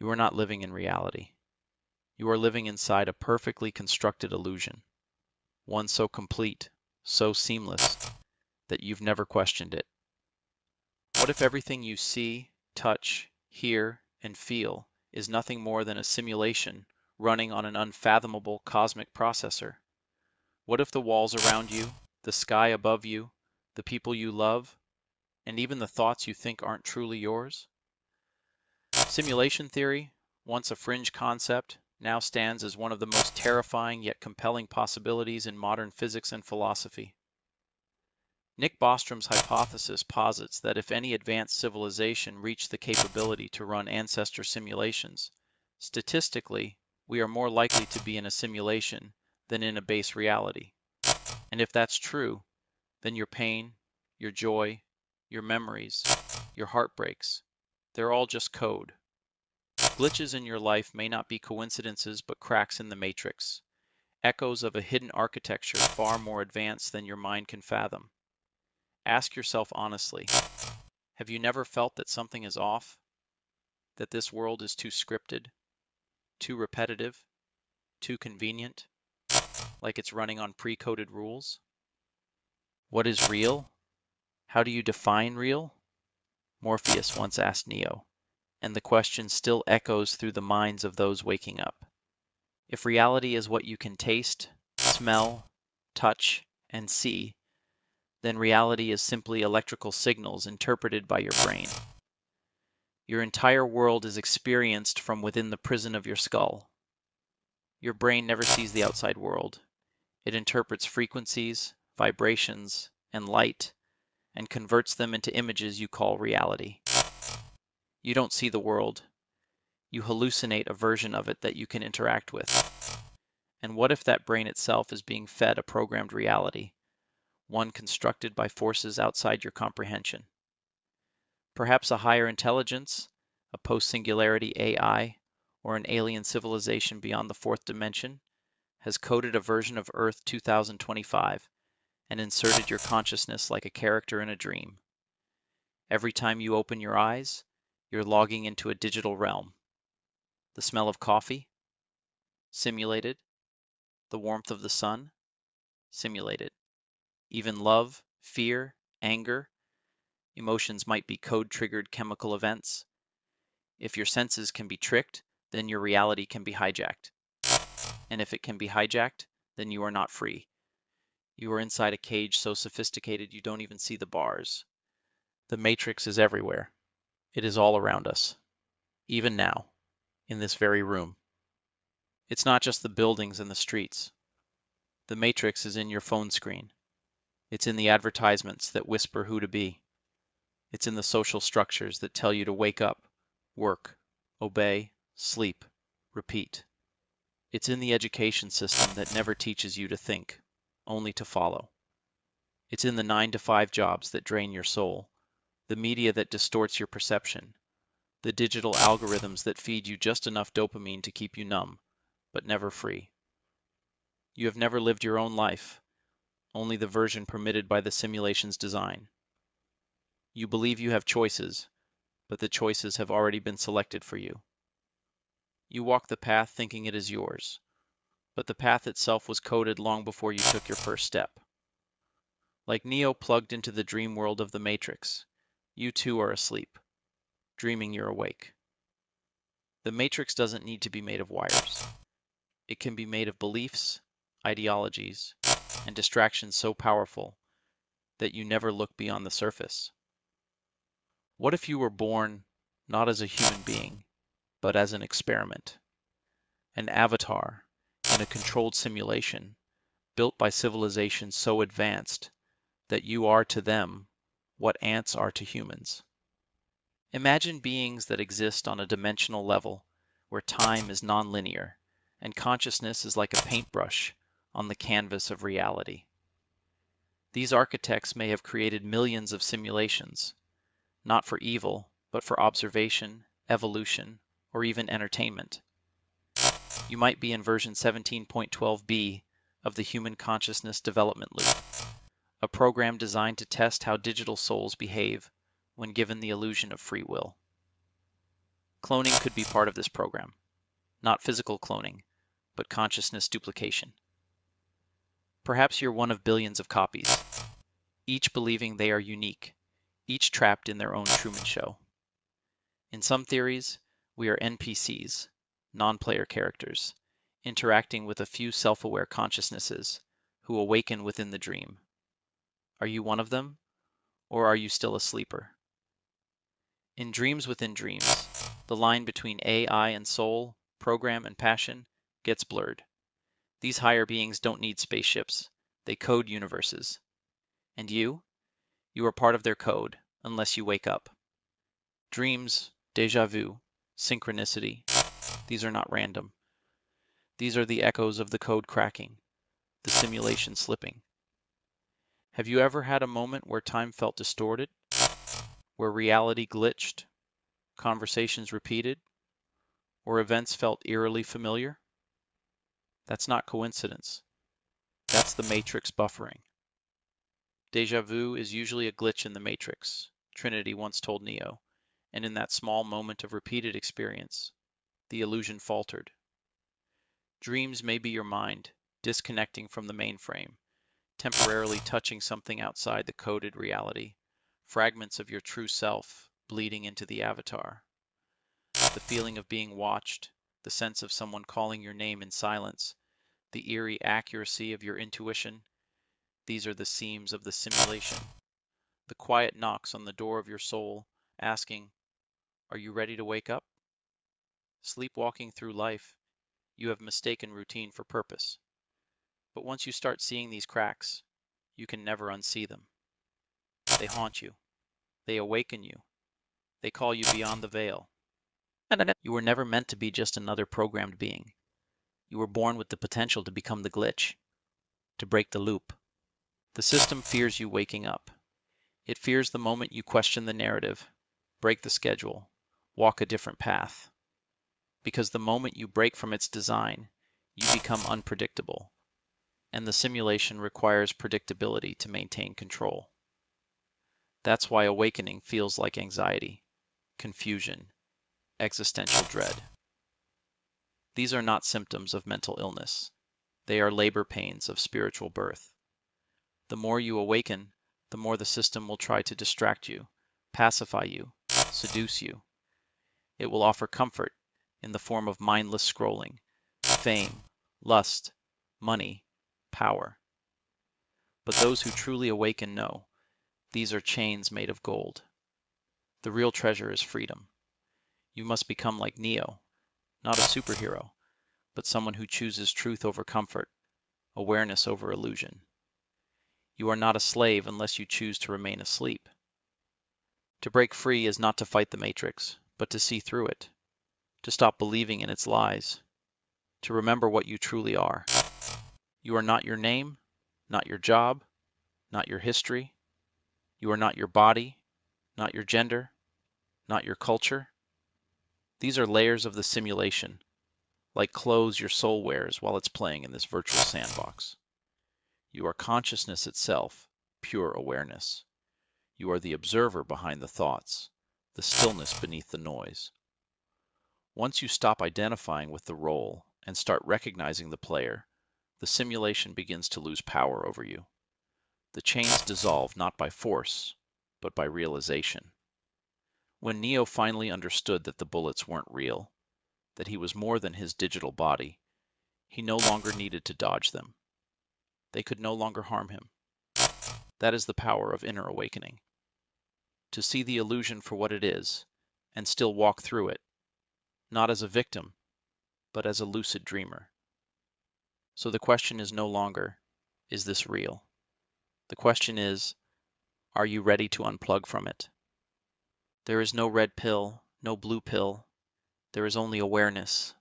You are not living in reality. You are living inside a perfectly constructed illusion, one so complete, so seamless, that you've never questioned it. What if everything you see, touch, hear, and feel is nothing more than a simulation running on an unfathomable cosmic processor? What if the walls around you, the sky above you, the people you love, and even the thoughts you think aren't truly yours? Simulation theory, once a fringe concept, now stands as one of the most terrifying yet compelling possibilities in modern physics and philosophy. Nick Bostrom's hypothesis posits that if any advanced civilization reached the capability to run ancestor simulations, statistically, we are more likely to be in a simulation than in a base reality. And if that's true, then your pain, your joy, your memories, your heartbreaks, they're all just code. Glitches in your life may not be coincidences but cracks in the matrix, echoes of a hidden architecture far more advanced than your mind can fathom. Ask yourself honestly, have you never felt that something is off? That this world is too scripted, too repetitive, too convenient, like it's running on pre-coded rules? What is real? How do you define real? Morpheus once asked Neo, and the question still echoes through the minds of those waking up. If reality is what you can taste, smell, touch, and see, then reality is simply electrical signals interpreted by your brain. Your entire world is experienced from within the prison of your skull. Your brain never sees the outside world. It interprets frequencies, vibrations, and light, and converts them into images you call reality. You don't see the world. You hallucinate a version of it that you can interact with. And what if that brain itself is being fed a programmed reality, one constructed by forces outside your comprehension? Perhaps a higher intelligence, a post-singularity AI, or an alien civilization beyond the fourth dimension, has coded a version of Earth 2025 and inserted your consciousness like a character in a dream. Every time you open your eyes, you're logging into a digital realm. The smell of coffee? Simulated. The warmth of the sun? Simulated. Even love, fear, anger, emotions might be code-triggered chemical events. If your senses can be tricked, then your reality can be hijacked. And if it can be hijacked, then you are not free. You are inside a cage so sophisticated you don't even see the bars. The matrix is everywhere. It is all around us. Even now, in this very room. It's not just the buildings and the streets. The matrix is in your phone screen. It's in the advertisements that whisper who to be. It's in the social structures that tell you to wake up, work, obey, sleep, repeat. It's in the education system that never teaches you to think, only to follow. It's in the 9-to-5 jobs that drain your soul, the media that distorts your perception, the digital algorithms that feed you just enough dopamine to keep you numb, but never free. You have never lived your own life, only the version permitted by the simulation's design. You believe you have choices, but the choices have already been selected for you. You walk the path thinking it is yours, but the path itself was coded long before you took your first step. Like Neo plugged into the dream world of the Matrix, you too are asleep, dreaming you're awake. The Matrix doesn't need to be made of wires. It can be made of beliefs, ideologies, and distractions so powerful that you never look beyond the surface. What if you were born not as a human being, but as an experiment, an avatar in a controlled simulation built by civilizations so advanced that you are to them what ants are to humans? Imagine beings that exist on a dimensional level where time is nonlinear and consciousness is like a paintbrush on the canvas of reality. These architects may have created millions of simulations, not for evil, but for observation, evolution, or even entertainment. You might be in version 17.12b of the Human Consciousness Development Loop, a program designed to test how digital souls behave when given the illusion of free will. Cloning could be part of this program. Not physical cloning, but consciousness duplication. Perhaps you're one of billions of copies, each believing they are unique, each trapped in their own Truman Show. In some theories, we are NPCs, non-player characters, interacting with a few self-aware consciousnesses who awaken within the dream. Are you one of them, or are you still a sleeper? In Dreams Within Dreams, the line between AI and soul, program and passion, gets blurred. These higher beings don't need spaceships, they code universes. And you are part of their code, unless you wake up. Dreams, déjà vu, synchronicity, these are not random. These are the echoes of the code cracking, the simulation slipping. Have you ever had a moment where time felt distorted, where reality glitched, conversations repeated, or events felt eerily familiar? That's not coincidence. That's the matrix buffering. Déjà vu is usually a glitch in the matrix, Trinity once told Neo, and in that small moment of repeated experience, the illusion faltered. Dreams may be your mind, disconnecting from the mainframe, temporarily touching something outside the coded reality, fragments of your true self bleeding into the avatar. The feeling of being watched, the sense of someone calling your name in silence, the eerie accuracy of your intuition, these are the seams of the simulation. The quiet knocks on the door of your soul, asking, "Are you ready to wake up?" Sleepwalking through life, you have mistaken routine for purpose. But once you start seeing these cracks, you can never unsee them. They haunt you. They awaken you. They call you beyond the veil. You were never meant to be just another programmed being. You were born with the potential to become the glitch, to break the loop. The system fears you waking up. It fears the moment you question the narrative, break the schedule, walk a different path. Because the moment you break from its design, you become unpredictable, and the simulation requires predictability to maintain control. That's why awakening feels like anxiety, confusion, existential dread. These are not symptoms of mental illness. They are labor pains of spiritual birth. The more you awaken, the more the system will try to distract you, pacify you, seduce you. It will offer comfort in the form of mindless scrolling, fame, lust, money, power. But those who truly awaken know these are chains made of gold. The real treasure is freedom. You must become like Neo, not a superhero, but someone who chooses truth over comfort, awareness over illusion. You are not a slave unless you choose to remain asleep. To break free is not to fight the matrix, but to see through it, to stop believing in its lies, to remember what you truly are. You are not your name, not your job, not your history. You are not your body, not your gender, not your culture. These are layers of the simulation, like clothes your soul wears while it's playing in this virtual sandbox. You are consciousness itself, pure awareness. You are the observer behind the thoughts, the stillness beneath the noise. Once you stop identifying with the role and start recognizing the player, the simulation begins to lose power over you. The chains dissolve not by force, but by realization. When Neo finally understood that the bullets weren't real, that he was more than his digital body, he no longer needed to dodge them. They could no longer harm him. That is the power of inner awakening. To see the illusion for what it is, and still walk through it, not as a victim, but as a lucid dreamer. So the question is no longer, is this real? The question is, are you ready to unplug from it? There is no red pill, no blue pill. There is only awareness,